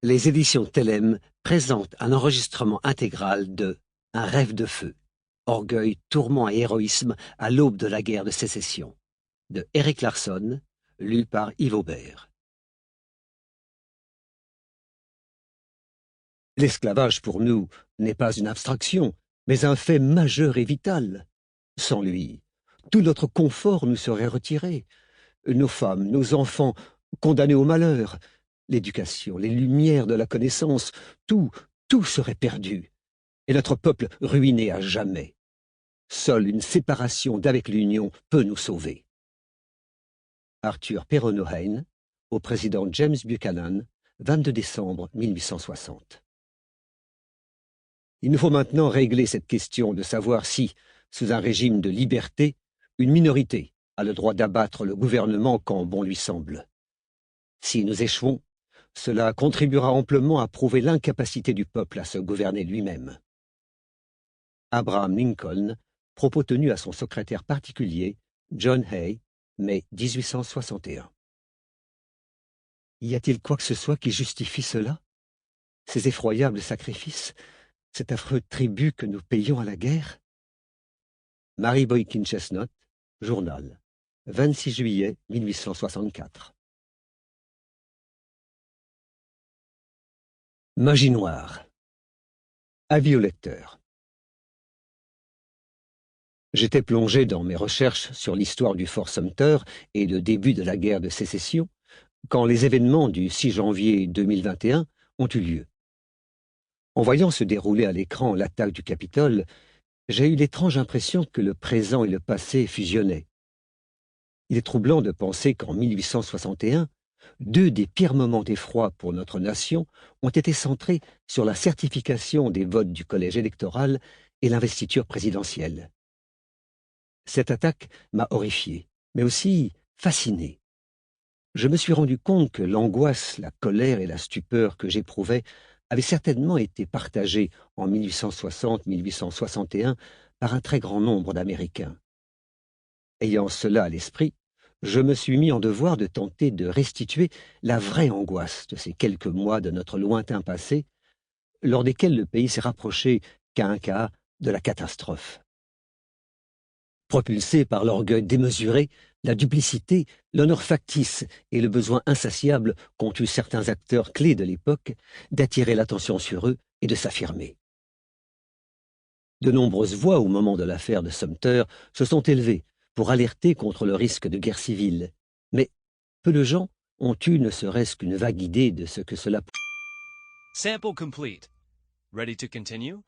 Les éditions Tellem présentent un enregistrement intégral de Un rêve de feu, orgueil, tourment et héroïsme à l'aube de la guerre de sécession, de Erik Larsson, lu par Yves Aubert. L'esclavage pour nous n'est pas une abstraction, mais un fait majeur et vital. Sans lui, tout notre confort nous serait retiré. Nos femmes, nos enfants, condamnés au malheur, l'éducation, les lumières de la connaissance, tout serait perdu, et notre peuple ruiné à jamais. Seule une séparation d'avec l'Union peut nous sauver. Arthur Perronehaine, au président James Buchanan, 22 décembre 1860. Il nous faut maintenant régler cette question de savoir si, sous un régime de liberté, une minorité a le droit d'abattre le gouvernement quand bon lui semble. Si nous échouons, cela contribuera amplement à prouver l'incapacité du peuple à se gouverner lui-même. Abraham Lincoln, propos tenus à son secrétaire particulier, John Hay, mai 1861. Y a-t-il quoi que ce soit qui justifie cela? Ces effroyables sacrifices, cet affreux tribut que nous payons à la guerre? Mary Boykin Chestnut, Journal, 26 juillet 1864. Magie noire. Avis au lecteur. J'étais plongé dans mes recherches sur l'histoire du Fort Sumter et le début de la guerre de sécession quand les événements du 6 janvier 2021 ont eu lieu. En voyant se dérouler à l'écran l'attaque du Capitole, j'ai eu l'étrange impression que le présent et le passé fusionnaient. Il est troublant de penser qu'en 1861, deux des pires moments d'effroi pour notre nation ont été centrés sur la certification des votes du collège électoral et l'investiture présidentielle. Cette attaque m'a horrifié, mais aussi fasciné. Je me suis rendu compte que l'angoisse, la colère et la stupeur que j'éprouvais avaient certainement été partagées en 1860-1861 par un très grand nombre d'Américains. Ayant cela à l'esprit, je me suis mis en devoir de tenter de restituer la vraie angoisse de ces quelques mois de notre lointain passé, lors desquels le pays s'est rapproché qu'à un quart de la catastrophe. Propulsé par l'orgueil démesuré, la duplicité, l'honneur factice et le besoin insatiable qu'ont eu certains acteurs clés de l'époque d'attirer l'attention sur eux et de s'affirmer. De nombreuses voix au moment de l'affaire de Sumter se sont élevées pour alerter contre le risque de guerre civile, mais peu de gens ont eu ne serait-ce qu'une vague idée de ce que cela. Sample complete. Ready to continue?